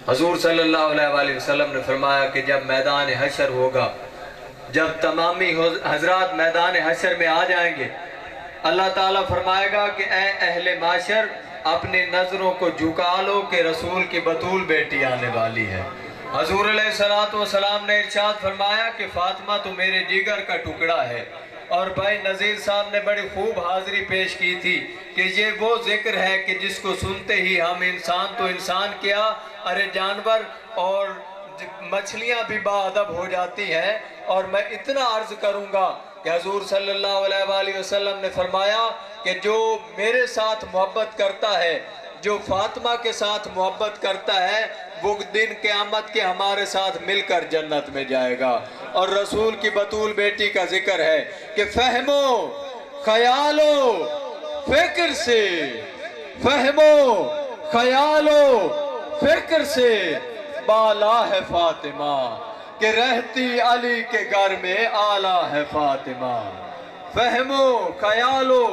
حضور صلی اللہ علیہ وسلم نے فرمایا کہ جب میدان حشر ہوگا، جب تمامی حضرات میدان حشر میں آ جائیں گے، اللہ تعالیٰ فرمائے گا کہ اے اہل معاشر اپنی نظروں کو جھکا لو کہ رسول کی بطول بیٹی آنے والی ہے۔ حضور علیہ السلام نے ارشاد فرمایا کہ فاطمہ تو میرے جگر کا ٹکڑا ہے، اور بھائی نذیر صاحب نے بڑی خوب حاضری پیش کی تھی کہ یہ وہ ذکر ہے کہ جس کو سنتے ہی ہم انسان تو انسان کیا، ارے جانور اور مچھلیاں بھی باادب ہو جاتی ہیں۔ اور میں اتنا عرض کروں گا کہ حضور صلی اللہ علیہ وسلم نے فرمایا کہ جو میرے ساتھ محبت کرتا ہے، جو فاطمہ کے ساتھ محبت کرتا ہے، وہ دن قیامت کے ہمارے ساتھ مل کر جنت میں جائے گا۔ اور رسول کی بطول بیٹی کا ذکر ہے کہ فہمو خیالو فکر سے، فہمو خیالو فکر سے بالا ہے فاطمہ، کہ رہتی علی کے گھر میں آلہ ہے فاطمہ۔ فہمو خیالو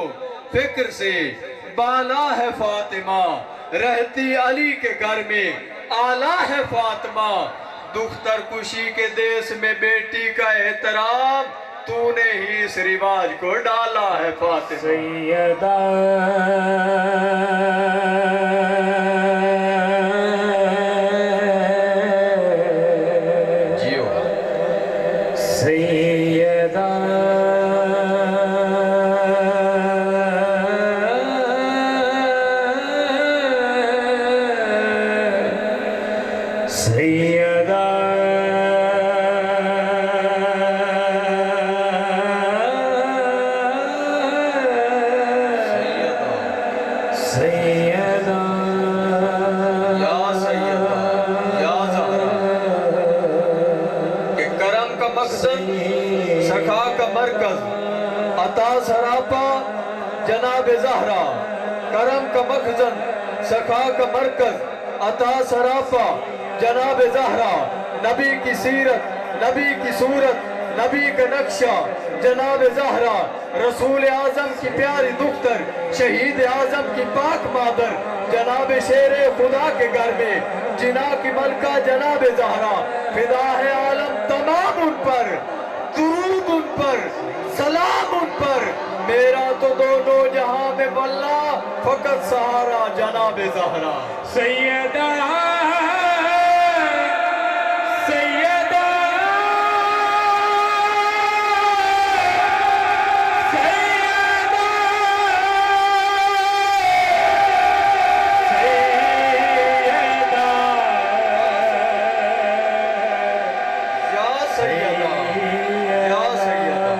فکر سے بالا ہے فاطمہ، رہتی علی کے گھر میں آلہ ہے فاطمہ۔ دختر کشی کے دیس میں بیٹی کا احترام، تو نے ہی اس رواج کو ڈالا ہے فاطمہ۔ سیدہ جیو سیدہ سیدہ سیدہ یا سیدہ یا زہرا، کہ کرم کا مقصد سخا کا مرکز عطا سراپا جناب زہرا۔ کرم کا مخزن سخا کا مرکز عطا سراپا جناب زہرا۔ نبی کی سیرت، نبی کی صورت، نبی کا نقشہ جناب زہرا۔ رسول اعظم کی پیاری دختر، شہید اعظم کی پاک مادر، جناب شیر خدا کے گھر میں جنا کی ملکہ جناب زہرا۔ فدا ہے عالم تمام ان پر، درود ان پر، سلام ان پر، میرا تو دونوں جہاں میں واللہ فقط سہارا جناب زہرا۔ سیدہ سیدہ سیدہ یا سیدہ یا سیدہ،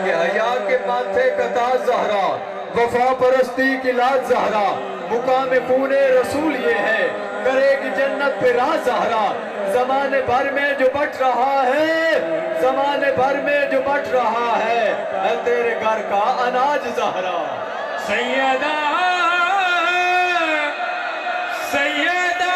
کہ حیا کے ماتھے کا تاج زہرا، وفا پرستی کی لاج زہرا، مقام خون رسول یہ ہے، کرے گی جنت پہ راز زہرا۔ زمانے بھر میں جو بٹ رہا ہے، زمانے بھر میں جو بٹ رہا ہے، ہے تیرے گھر کا اناج زہرا۔ سیدہ سیدہ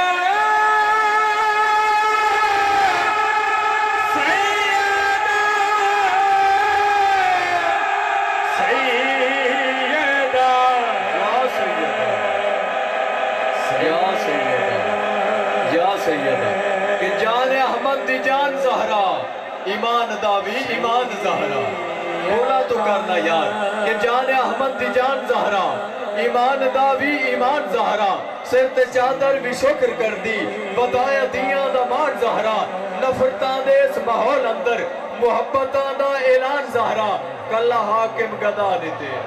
یا سیدہ یا سیدہ، کہ جان احمد دی جان زہرا، ایمان داوی ایمان زہرا۔ بولا تو کرنا یار، کہ جان احمد دی جان زہرا، ایمان داوی ایمان زہرا۔ سر تے چادر بھی شکر کر دی، بدایا دیاں دا مان زہرا۔ نفرتاں دے اس ماحول اندر، محبتاں دا اعلان زہرا۔ کلہ حاکم گدا نہیں تیرا،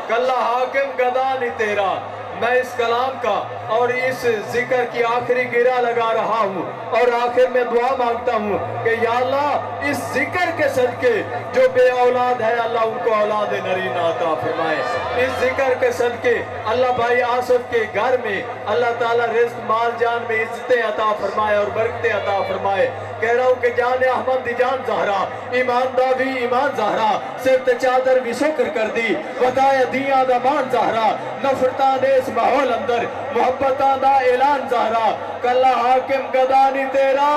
کلہ حاکم گدا نہیں تیرا۔ میں اس کلام کا اور اس ذکر کی آخری گرہ لگا رہا ہوں، اور آخر میں دعا مانگتا ہوں کہ یا اللہ اس ذکر کے صدقے جو بے اولاد ہے، اللہ ان کو اولاد نرینہ عطا فرمائے۔ اس ذکر کے صدقے اللہ بھائی آصف کے گھر میں اللہ تعالیٰ رزق مال جان میں عزتیں عطا فرمائے اور برکتیں عطا فرمائے۔ کہہ رہا ہوں کہ جان احمد دی جان زہرا، ایمان داوی ایمان زہرا، سر تے چادر بھی شکر کر دی، ودائے دیاں دا مان زہرا۔ نفرتاں دے اس ماحول اندر، محبتاں دا اعلان زہرا۔ کلہ حاکم گدا نہیں تیرا،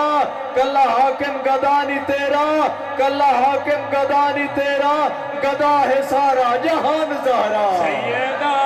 کلہ حاکم گدا نہیں تیرا، کلہ حاکم گدا نہیں تیرا، گدا ہے سارا جہان زہرا۔ سیدہ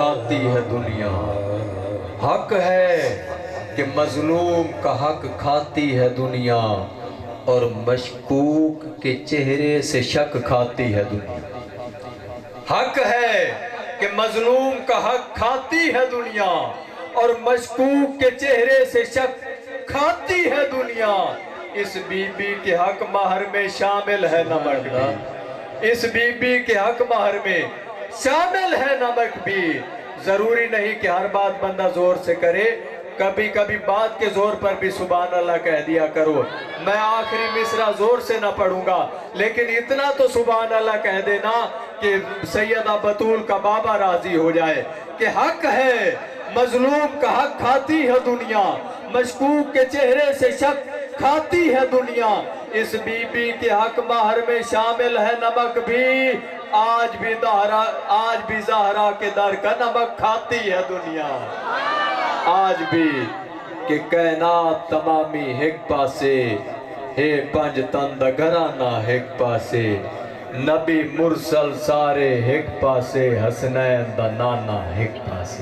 کھاتی ہے دنیا. حق ہے کہ مظلوم کا حق کھاتی ہے دنیا اور مشکوک کے چہرے سے شک کھاتی ہے دنیا. حق ہے کہ مظلوم کا حق کھاتی ہے دنیا اور مشکوک کے چہرے سے شک کھاتی ہے دنیا. اس بی بی کے حق مہر میں شامل ہے نمک بھی. اس بی بی کے حق مہر میں شامل ہے نمک بھی. ضروری نہیں کہ ہر بات بندہ زور سے کرے, کبھی کبھی بات کے زور پر بھی سبحان اللہ کہہ دیا کرو. میں آخری مصرع زور سے نہ پڑھوں گا, لیکن اتنا تو سبحان اللہ کہہ دینا کہ سیدہ بطول کا بابا راضی ہو جائے کہ حق ہے مظلوم کا حق کھاتی ہے دنیا, مشکوک کے چہرے سے شک کھاتی ہے دنیا. اس بی بی کے حق مہر میں شامل ہے نمک بھی. آج بھی زہرا کے در کا نمک کھاتی ہے دنیا. آج بھی کہ کائنات تمامی ہک پاسے ہے پنج تند گھرانہ ہک پاسے. نبی مرسل سارے ہک پاسے حسنین دا نانا ہک پاسے.